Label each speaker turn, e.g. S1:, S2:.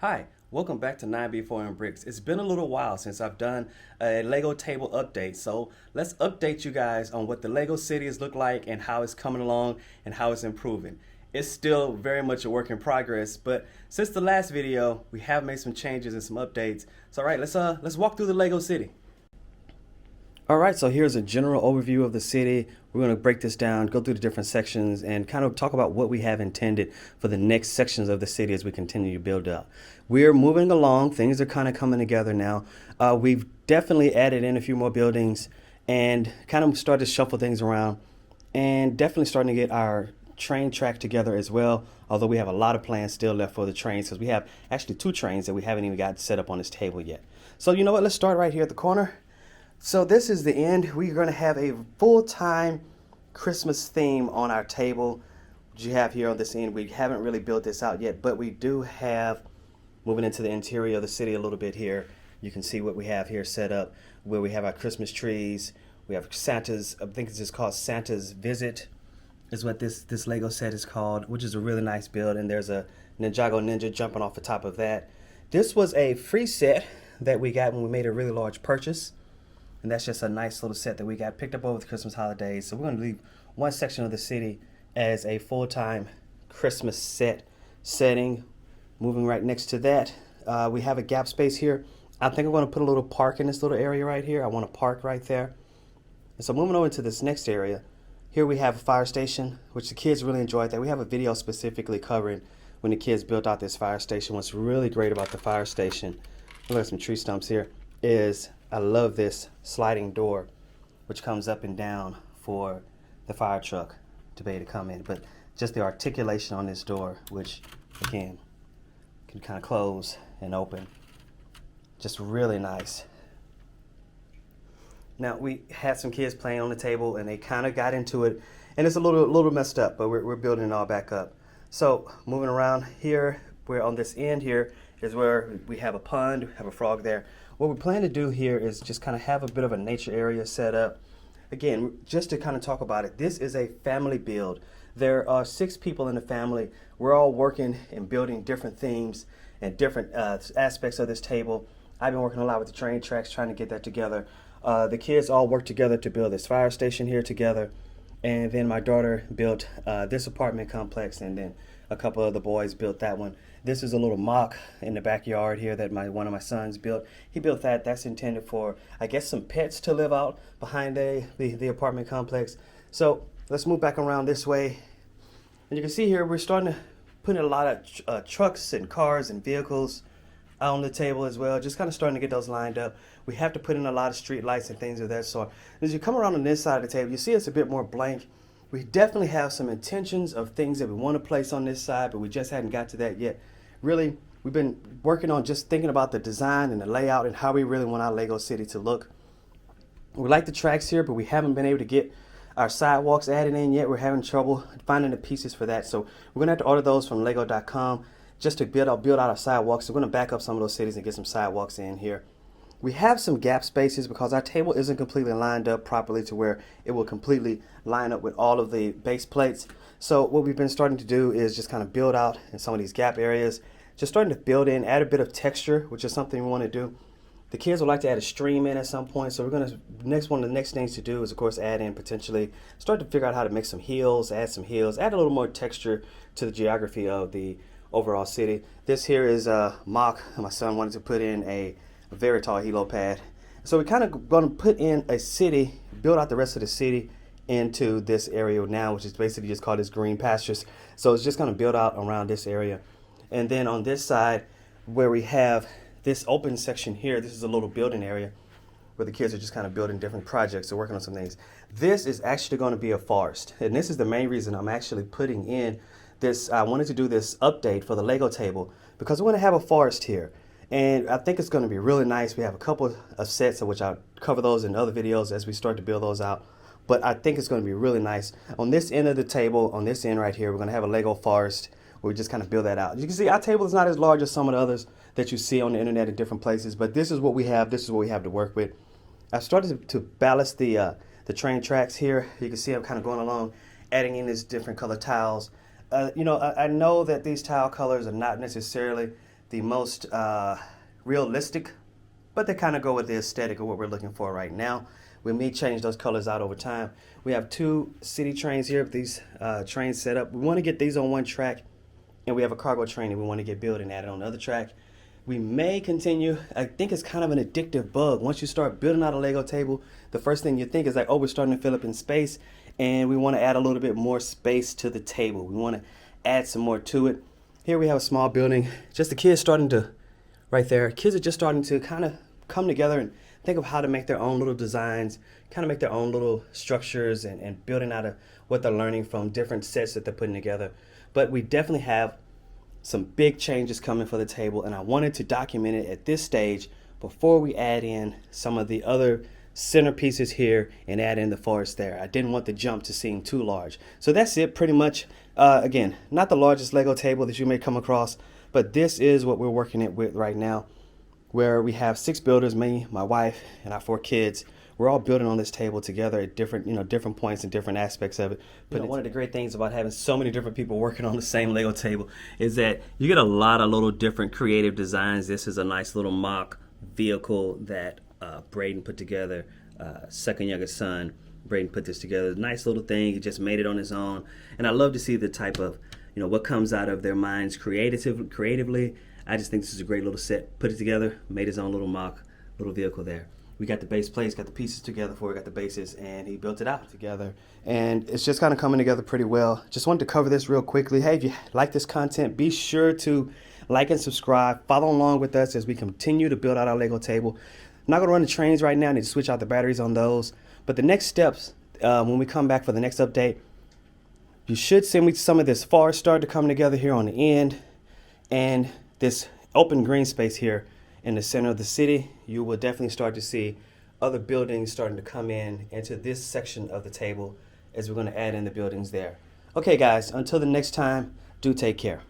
S1: Hi, welcome back to 9B4 and Bricks. It's been a little while since I've done a Lego table update, so let's update you guys on what the Lego cities look like and how it's coming along and how it's improving. It's still very much a work in progress, but since the last video, we have made some changes and some updates. So all right, let's walk through the Lego city. All right, so here's a general overview of the city. We're going to break this down, go through the different sections, and kind of talk about what we have intended for the next sections of the city as we continue to build up. We're moving along. Things are kind of coming together now. We've definitely added in a few more buildings and kind of started to shuffle things around, and definitely starting to get our train track together as well, although we have a lot of plans still left for the trains because we have actually two trains that we haven't even got set up on this table yet. So you know what, let's start right here at the corner. So this is the end. We're going to have a full-time Christmas theme on our table. What you have here on this end, we haven't really built this out yet, but we do have, moving into the interior of the city a little bit here, you can see what we have here set up, where we have our Christmas trees. We have Santa's, I think this is called Santa's Visit, is what this Lego set is called, which is a really nice build, and there's a Ninjago ninja jumping off the top of that. This was a free set that we got when we made a really large purchase. And that's just a nice little set that we got picked up over the Christmas holidays. So we're going to leave one section of the city as a full-time Christmas setting. Moving right next to that, we have a gap space here. I think I'm going to put a little park in this little area right here. I want a park right there. And so moving over to this next area, here we have a fire station, which the kids really enjoyed that. We have a video specifically covering when the kids built out this fire station. What's really great about the fire station, look at some tree stumps here, is I love this sliding door, which comes up and down for the fire truck to be able to come in. But just the articulation on this door, which again can kind of close and open, just really nice. Now we had some kids playing on the table and they kind of got into it, and it's a little messed up, but we're building it all back up. So moving around here, we're on this end here is where we have a pond, we have a frog there. What we plan to do here is just kind of have a bit of a nature area set up. Again, just to kind of talk about it, this is a family build. There are 6 people in the family. We're all working and building different themes and different aspects of this table. I've been working a lot with the train tracks, trying to get that together. The kids all worked together to build this fire station here together. And then my daughter built this apartment complex, and then a couple of the boys built that one. This is a little mock in the backyard here that one of my sons built. He built that. That's intended for, I guess, some pets to live out behind the apartment complex. So let's move back around this way. And you can see here we're starting to put in a lot of trucks and cars and vehicles on the table as well, just kind of starting to get those lined up. We have to put in a lot of street lights and things of that sort. As you come around on this side of the table, you see it's a bit more blank. We definitely have some intentions of things that we want to place on this side, but we just hadn't got to that yet. Really, we've been working on just thinking about the design and the layout and how we really want our Lego city to look. We like the tracks here, but we haven't been able to get our sidewalks added in yet. We're having trouble finding the pieces for that. So we're going to have to order those from lego.com just to build out our sidewalks. So we're going to back up some of those cities and get some sidewalks in here. We have some gap spaces because our table isn't completely lined up properly to where it will completely line up with all of the base plates. So what we've been starting to do is just kind of build out in some of these gap areas, just starting to build in, add a bit of texture, which is something we want to do. The kids would like to add a stream in at some point, so we're going to, one of the next things to do is, of course, add in potentially, start to figure out how to make some hills, add some hills, add a little more texture to the geography of the overall city. This here is a mock. My son wanted to put in a very tall helipad. So we're kind of going to put in a city, build out the rest of the city into this area now, which is basically just called this green pastures. So it's just going to build out around this area. And then on this side, where we have this open section here, this is a little building area where the kids are just kind of building different projects or working on some things. This is actually going to be a forest. And this is the main reason I'm actually putting in this. I wanted to do this update for the Lego table because we're going to have a forest here. And I think it's going to be really nice. We have a couple of sets of which I'll cover those in other videos as we start to build those out. But I think it's going to be really nice. On this end of the table, on this end right here, we're going to have a Lego forest where we just kind of build that out. You can see our table is not as large as some of the others that you see on the internet in different places, but this is what we have. This is what we have to work with. I started to ballast the train tracks here. You can see I'm kind of going along, adding in these different color tiles. I know that these tile colors are not necessarily the most realistic, but they kind of go with the aesthetic of what we're looking for right now. We may change those colors out over time. We have 2 city trains here, these trains set up. We want to get these on one track, and we have a cargo train that we want to get built and added on the other track. We may continue. I think it's kind of an addictive bug. Once you start building out a Lego table, the first thing you think is like, oh, we're starting to fill up in space, and we want to add a little bit more space to the table. We want to add some more to it. Here we have a small building. Just the kids starting to, right there, kids are just starting to kind of come together and think of how to make their own little designs, kind of make their own little structures and building out of what they're learning from different sets that they're putting together. But we definitely have some big changes coming for the table, and I wanted to document it at this stage before we add in some of the other centerpieces here and add in the forest there. I didn't want the jump to seem too large. So that's it pretty much. Again, not the largest Lego table that you may come across, but this is what we're working it with right now, where we have 6 builders, me, my wife, and our 4 kids. We're all building on this table together at different points and different aspects of it. But one of the great things about having so many different people working on the same Lego table is that you get a lot of little different creative designs. This is a nice little mock vehicle that Braden put together. Second youngest son, Braden put this together. Nice little thing. He just made it on his own. And I love to see the type of, what comes out of their minds creatively. I just think this is a great little set. Put it together, made his own little mock little vehicle there. We got the base plates, got the pieces together for it, got the bases, and he built it out together. And it's just kind of coming together pretty well. Just wanted to cover this real quickly. Hey, if you like this content, be sure to like and subscribe. Follow along with us as we continue to build out our Lego table. I'm not going to run the trains right now. I need to switch out the batteries on those. But the next steps, when we come back for the next update, you should see some of this forest start to come together here on the end. And this open green space here in the center of the city, you will definitely start to see other buildings starting to come in into this section of the table as we're going to add in the buildings there. Okay, guys, until the next time, do take care.